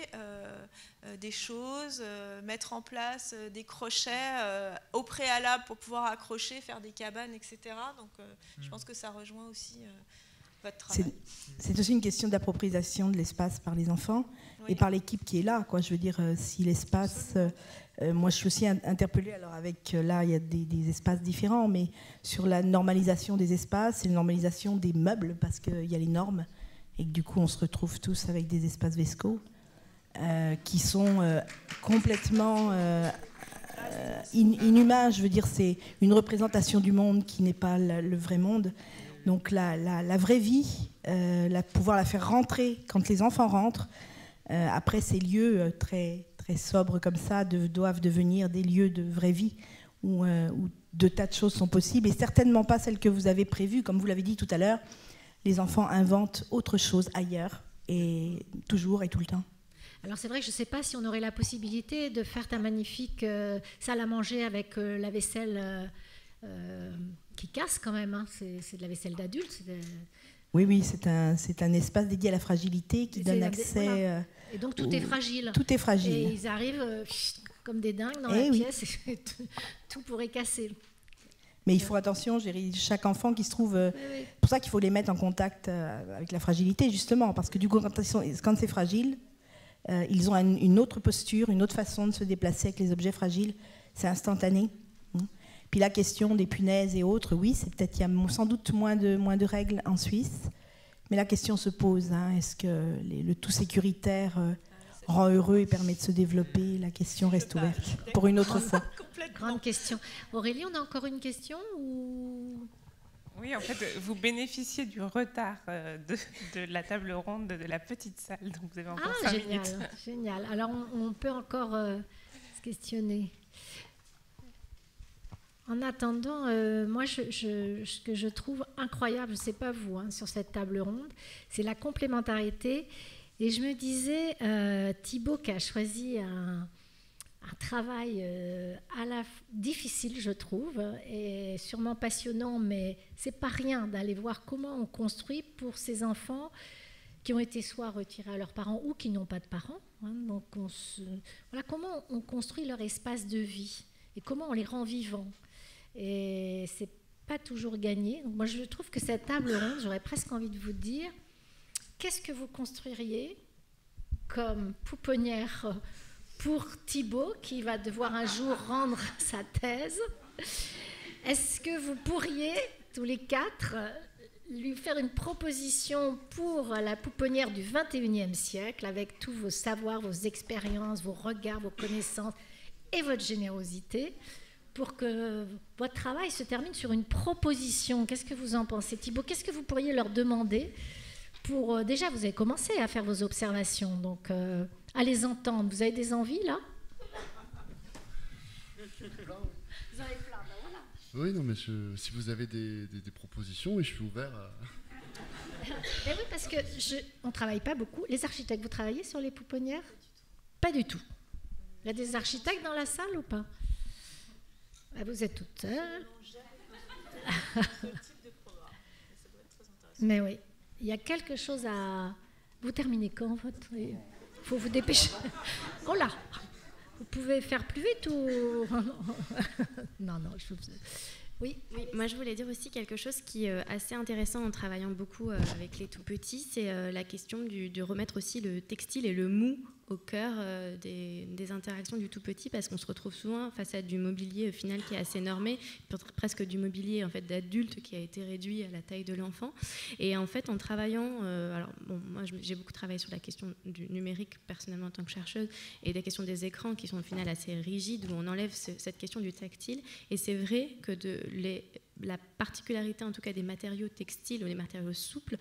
des choses, mettre en place des crochets au préalable pour pouvoir accrocher, faire des cabanes, etc. Donc je pense que ça rejoint aussi votre travail. C'est aussi une question d'appropriation de l'espace par les enfants et par l'équipe qui est là, quoi. Je veux dire, si l'espace... moi, je suis aussi interpellée, alors là, il y a des espaces différents, mais sur la normalisation des espaces et la normalisation des meubles, parce qu'il y a les normes, et que du coup, on se retrouve tous avec des espaces Vesco. Qui sont complètement inhumains. Je veux dire, c'est une représentation du monde qui n'est pas le vrai monde. Donc la vraie vie, pouvoir la faire rentrer quand les enfants rentrent, après ces lieux très, très sobres comme ça doivent devenir des lieux de vraie vie où de tas de choses sont possibles, et certainement pas celles que vous avez prévues. Comme vous l'avez dit tout à l'heure, les enfants inventent autre chose ailleurs, et toujours et tout le temps. Alors c'est vrai que je ne sais pas si on aurait la possibilité de faire ta magnifique salle à manger avec la vaisselle qui casse quand même. C'est de la vaisselle d'adulte. Oui, c'est un espace dédié à la fragilité qui donne accès... Voilà. Et donc tout est fragile. Tout est fragile. Et ils arrivent comme des dingues dans la pièce et tout pourrait casser. Mais il faut attention, chaque enfant qui se trouve... C'est pour ça qu'il faut les mettre en contact avec la fragilité, justement, parce que du coup, quand c'est fragile... Ils ont une autre posture, une autre façon de se déplacer avec les objets fragiles. C'est instantané. Puis la question des punaises et autres, oui, c'est peut-être qu'il y a sans doute moins de règles en Suisse. Mais la question se pose, est-ce que le tout sécuritaire rend heureux et permet de se développer? La question reste ouverte pour une autre fois. Grande question. Aurélie, on a encore une question ou... Oui, en fait, vous bénéficiez du retard de la table ronde de la petite salle, donc vous avez encore 5 minutes. Génial. Alors, on peut encore se questionner. En attendant, moi, ce que je trouve incroyable, je ne sais pas vous, sur cette table ronde, c'est la complémentarité. Et je me disais, Thibaut qui a choisi un travail difficile, je trouve, et sûrement passionnant, mais c'est pas rien d'aller voir comment on construit pour ces enfants qui ont été soit retirés à leurs parents ou qui n'ont pas de parents. Donc voilà comment on construit leur espace de vie et comment on les rend vivants. Et c'est pas toujours gagné. Donc moi, je trouve que cette table ronde, j'aurais presque envie de vous dire, qu'est-ce que vous construiriez comme pouponnière pour Thibaut, qui va devoir un jour rendre sa thèse? Est-ce que vous pourriez, tous les quatre, lui faire une proposition pour la pouponnière du 21e siècle, avec tous vos savoirs, vos expériences, vos regards, vos connaissances et votre générosité, pour que votre travail se termine sur une proposition? Qu'est-ce que vous en pensez, Thibaut? Qu'est-ce que vous pourriez leur demander pour... déjà, vous avez commencé à faire vos observations, donc à les entendre. Vous avez des envies, là? Vous en avez plein, ben voilà. Oui, non, mais si vous avez des propositions, je suis ouvert à... Mais oui, parce que on ne travaille pas beaucoup. Les architectes, vous travaillez sur les pouponnières? Pas du tout. Il y a des architectes dans la salle ou pas? Vous êtes toutes seules. Mais oui, il y a quelque chose à... Vous terminez quand votre... Il faut vous dépêcher. Oh là, vous pouvez faire plus vite ou... Non, je... Oui. Oui, moi je voulais dire aussi quelque chose qui est assez intéressant en travaillant beaucoup avec les tout-petits, c'est la question de remettre aussi le textile et le mou au cœur des interactions du tout-petit, parce qu'on se retrouve souvent face à du mobilier au final qui est assez normé, presque du mobilier en fait d'adulte qui a été réduit à la taille de l'enfant. Et en fait, en travaillant, moi j'ai beaucoup travaillé sur la question du numérique personnellement en tant que chercheuse, et la question des écrans qui sont au final assez rigides, où on enlève cette question du tactile. Et c'est vrai que la particularité en tout cas des matériaux textiles ou les matériaux souples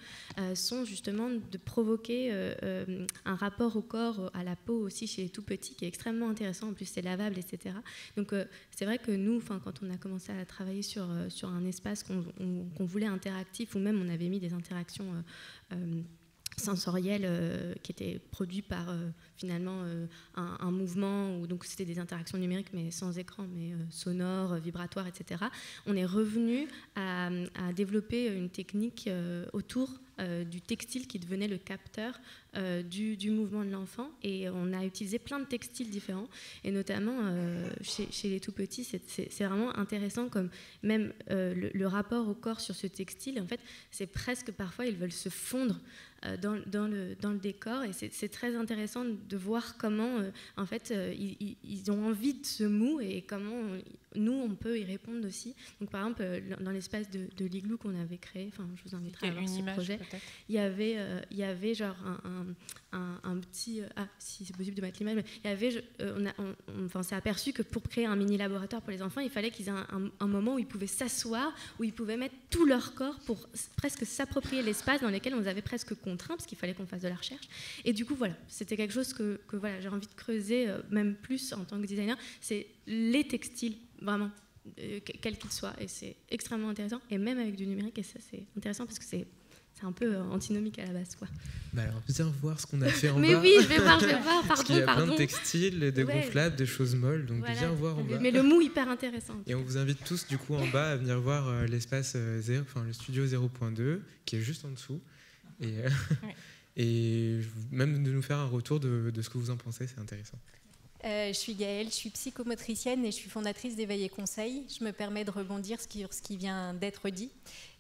sont justement de provoquer un rapport au corps, à la peau aussi chez les tout petits qui est extrêmement intéressant. En plus c'est lavable, etc. Donc c'est vrai que nous, quand on a commencé à travailler sur un espace qu'on voulait interactif, ou même on avait mis des interactions sensorielles qui étaient produits par finalement un mouvement, ou donc c'était des interactions numériques mais sans écran, mais sonores, vibratoires, etc. On est revenu à développer une technique autour du textile qui devenait le capteur du mouvement de l'enfant, et on a utilisé plein de textiles différents, et notamment chez les tout petits c'est vraiment intéressant, comme même le rapport au corps sur ce textile, en fait c'est presque parfois ils veulent se fondre dans le décor, et c'est très intéressant de voir comment en fait ils ont envie de ce mou, et comment nous on peut y répondre aussi. Donc par exemple dans l'espace de l'igloo qu'on avait créé, enfin je vous inviterai à voir ce projet, il y avait genre un petit si c'est possible de mettre l'image, mais il y avait on s'est aperçu que pour créer un mini laboratoire pour les enfants, il fallait qu'ils aient un moment où ils pouvaient s'asseoir, où ils pouvaient mettre tout leur corps pour presque s'approprier l'espace dans lequel on les avait presque contraints, parce qu'il fallait qu'on fasse de la recherche. Et du coup voilà, c'était quelque chose que voilà, j'ai envie de creuser même plus en tant que designer, c'est les textiles vraiment quels qu'ils soient, et c'est extrêmement intéressant, et même avec du numérique, et ça c'est intéressant parce que c'est un peu antinomique à la base, quoi. Bah alors, viens voir ce qu'on a fait en bas. Mais oui, je vais voir, pardon. Parce qu'il y a plein de textiles, de gonflables, de choses molles, donc voilà. Viens voir en bas. Mais le mou, hyper intéressant. Et on vous invite tous, du coup, en bas à venir voir l'espace le studio 0.2, qui est juste en dessous. Et même de nous faire un retour de ce que vous en pensez, c'est intéressant. Je suis Gaëlle, je suis psychomotricienne et je suis fondatrice d'Éveil et Conseil. Je me permets de rebondir sur ce qui vient d'être dit.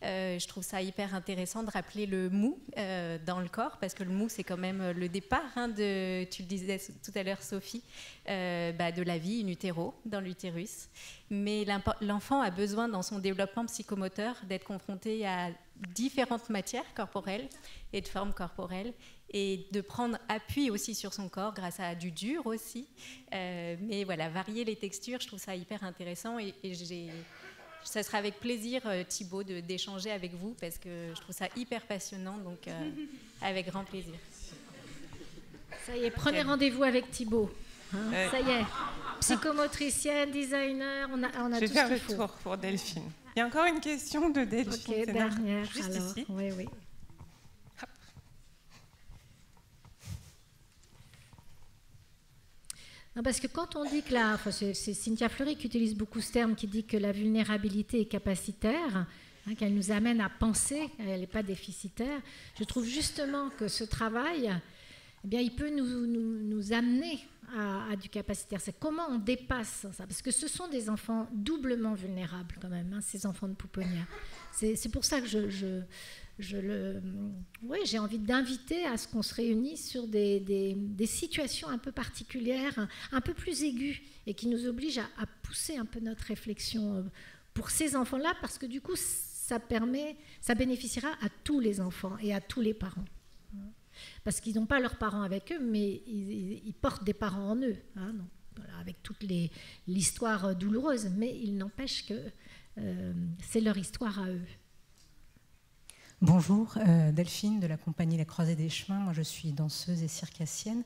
Je trouve ça hyper intéressant de rappeler le mou dans le corps, parce que le mou, c'est quand même le départ, tu le disais tout à l'heure, Sophie, de la vie in utero, dans l'utérus. Mais l'enfant a besoin, dans son développement psychomoteur, d'être confronté à différentes matières corporelles et de formes corporelles, et de prendre appui aussi sur son corps grâce à du dur aussi. Mais voilà, varier les textures, je trouve ça hyper intéressant, et ça sera avec plaisir, Thibaut, d'échanger avec vous, parce que je trouve ça hyper passionnant, donc avec grand plaisir. Ça y est, prenez rendez-vous avec Thibaut. Ça y est, psychomotricienne, designer, on a tout ce qu'il faut. Je vais faire le tour pour Delphine. Il y a encore une question de Delphine. Ok, dernière, juste alors. ici. Oui. Non, parce que quand on dit que c'est Cynthia Fleury qui utilise beaucoup ce terme, qui dit que la vulnérabilité est capacitaire, qu'elle nous amène à penser, elle n'est pas déficitaire. Je trouve justement que ce travail, il peut nous amener à du capacitaire. C'est comment on dépasse ça, parce que ce sont des enfants doublement vulnérables quand même, ces enfants de pouponnière. C'est pour ça que j'ai envie d'inviter à ce qu'on se réunisse sur des situations un peu particulières, un peu plus aiguës, et qui nous obligent à pousser un peu notre réflexion pour ces enfants-là, parce que du coup, ça bénéficiera à tous les enfants et à tous les parents. Parce qu'ils n'ont pas leurs parents avec eux, mais ils portent des parents en eux, donc, voilà, avec toute l'histoire douloureuse, mais il n'empêche que c'est leur histoire à eux. Bonjour, Delphine de la compagnie La Croisée des Chemins. Moi, je suis danseuse et circassienne.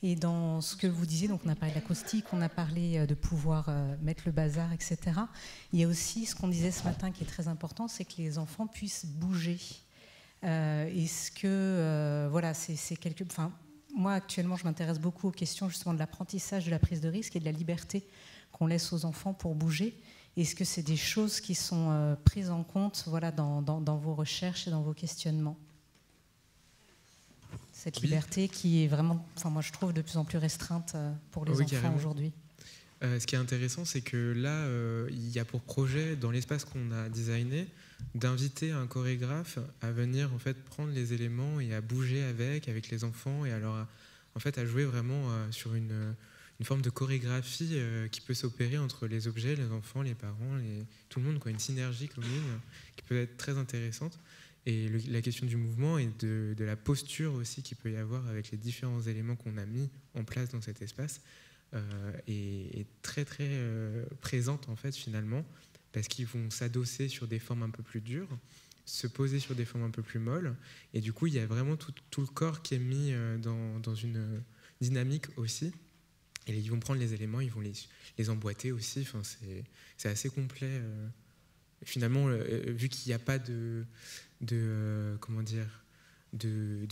Et dans ce que vous disiez, donc on a parlé de l'acoustique, on a parlé de pouvoir mettre le bazar, etc. Il y a aussi ce qu'on disait ce matin qui est très important, c'est que les enfants puissent bouger. Est-ce que, voilà, c'est quelque... Enfin, moi, actuellement, je m'intéresse beaucoup aux questions justement de l'apprentissage, de la prise de risque et de la liberté qu'on laisse aux enfants pour bouger. Est-ce que c'est des choses qui sont prises en compte, voilà, dans vos recherches et dans vos questionnements ? Cette liberté qui est vraiment, enfin, moi je trouve, de plus en plus restreinte pour les enfants carrément. Aujourd'hui. Ce qui est intéressant, c'est que là, il y a pour projet, dans l'espace qu'on a designé, d'inviter un chorégraphe à venir en fait, prendre les éléments et à bouger avec les enfants, et alors en fait, à jouer vraiment sur une forme de chorégraphie qui peut s'opérer entre les objets, les enfants, les parents, tout le monde, quoi, une synergie commune qui peut être très intéressante. Et la question du mouvement et de la posture aussi qu'il peut y avoir avec les différents éléments qu'on a mis en place dans cet espace est très très présente en fait finalement, parce qu'ils vont s'adosser sur des formes un peu plus dures, se poser sur des formes un peu plus molles, et du coup il y a vraiment tout le corps qui est mis dans une dynamique aussi. Et ils vont prendre les éléments, ils vont les emboîter aussi. Enfin, c'est assez complet. Finalement, vu qu'il n'y a pas de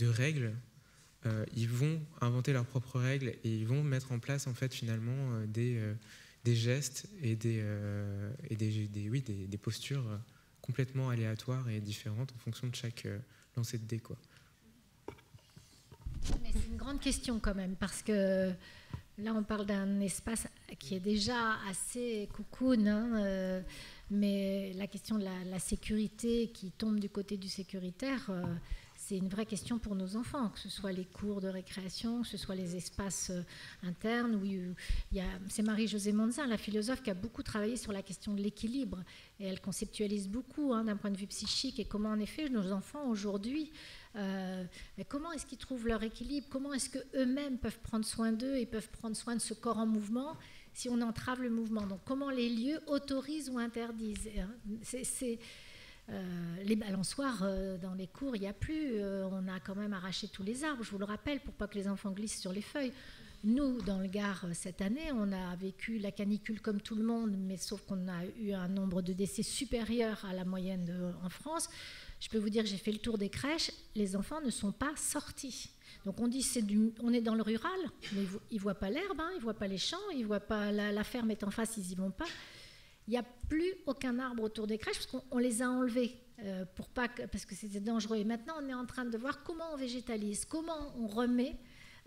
règles, ils vont inventer leurs propres règles et ils vont mettre en place en fait finalement des gestes et des postures complètement aléatoires et différentes en fonction de chaque lancer de dés, quoi. Mais c'est une grande question quand même, parce que là, on parle d'un espace qui est déjà assez cocoon, mais la question de la sécurité qui tombe du côté du sécuritaire, c'est une vraie question pour nos enfants, que ce soit les cours de récréation, que ce soit les espaces internes. Où c'est Marie-Josée Monzin, la philosophe, qui a beaucoup travaillé sur la question de l'équilibre, et elle conceptualise beaucoup d'un point de vue psychique, et comment en effet nos enfants aujourd'hui, mais comment est-ce qu'ils trouvent leur équilibre, comment est-ce qu'eux-mêmes peuvent prendre soin d'eux et peuvent prendre soin de ce corps en mouvement si on entrave le mouvement. Donc comment les lieux autorisent ou interdisent. Les balançoires dans les cours, il n'y a plus. On a quand même arraché tous les arbres, je vous le rappelle, pour pas que les enfants glissent sur les feuilles. Nous, dans le Gard, cette année, on a vécu la canicule comme tout le monde, mais sauf qu'on a eu un nombre de décès supérieur à la moyenne en France. Je peux vous dire que j'ai fait le tour des crèches, les enfants ne sont pas sortis. Donc on dit on est dans le rural, mais ils ne voient pas l'herbe, ils ne voient pas les champs, ils ne voient pas la ferme est en face, ils n'y vont pas. Il n'y a plus aucun arbre autour des crèches parce qu'on les a enlevés parce que c'était dangereux. Et maintenant, on est en train de voir comment on végétalise, comment on remet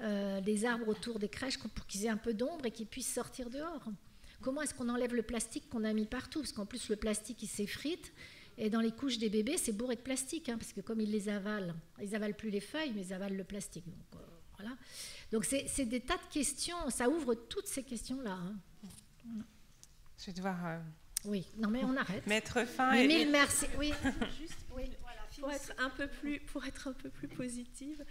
des arbres autour des crèches pour qu'ils aient un peu d'ombre et qu'ils puissent sortir dehors. Comment est-ce qu'on enlève le plastique qu'on a mis partout? Parce qu'en plus, le plastique, il s'effrite. Et dans les couches des bébés, c'est bourré de plastique, hein, parce que comme ils les avalent, ils n'avalent plus les feuilles, mais ils avalent le plastique. Donc, voilà. Donc c'est des tas de questions. Ça ouvre toutes ces questions-là. Hein. Je vais devoir... Oui, non mais on arrête. Mettre fin. Mais mille merci. Oui. Juste, oui. Voilà, pour être un peu plus positive,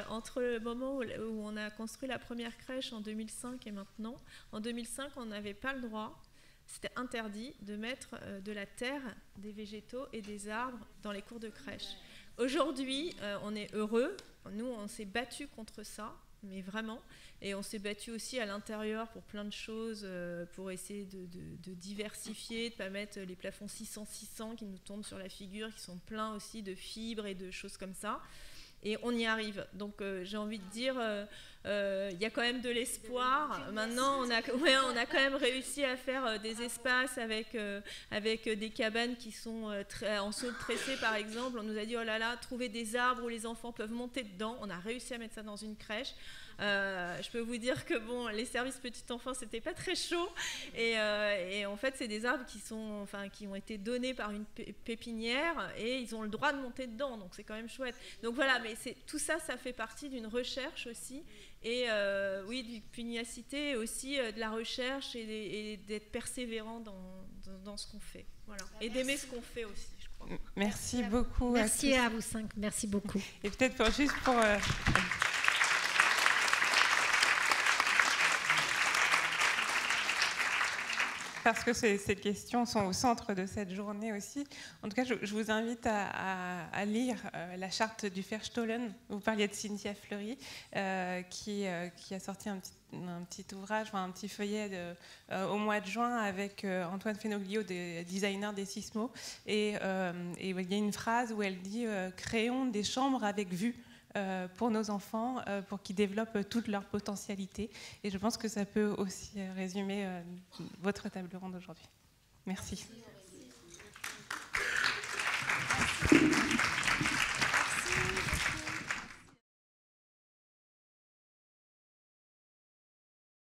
entre le moment où on a construit la première crèche en 2005 et maintenant, en 2005, on n'avait pas le droit, c'était interdit de mettre de la terre, des végétaux et des arbres dans les cours de crèche. Aujourd'hui, on est heureux. Nous, on s'est battu contre ça. Mais vraiment, et on s'est battu aussi à l'intérieur pour plein de choses, pour essayer de diversifier, de ne pas mettre les plafonds 600-600 qui nous tombent sur la figure, qui sont pleins aussi de fibres et de choses comme ça. Et on y arrive. Donc j'ai envie de dire, il y a quand même de l'espoir. Maintenant, on a quand même réussi à faire des espaces avec des cabanes qui sont en saule tressée, par exemple. On nous a dit, oh là là, trouver des arbres où les enfants peuvent monter dedans. On a réussi à mettre ça dans une crèche. Je peux vous dire que bon, les services petite enfance, c'était pas très chaud. Et en fait, c'est des arbres qui ont été donnés par une pépinière et ils ont le droit de monter dedans. Donc c'est quand même chouette. Donc voilà, mais tout ça, ça fait partie d'une recherche aussi. Et oui, d'une pugnacité et aussi de la recherche et d'être persévérant dans ce qu'on fait. Voilà. Et d'aimer ce qu'on fait aussi, je crois. Merci beaucoup. Merci à vous cinq. Merci beaucoup. Et peut-être juste pour... parce que ces questions sont au centre de cette journée aussi. En tout cas, je vous invite à lire la charte du Verstollen. Vous parliez de Cynthia Fleury, qui a sorti un petit ouvrage, un petit feuillet au mois de juin avec Antoine Fenoglio, designer des Sismo. Et il y a une phrase où elle dit « Créons des chambres avec vue ». Pour nos enfants, pour qu'ils développent toute leur potentialité. Et je pense que ça peut aussi résumer votre table ronde aujourd'hui. Merci. Merci.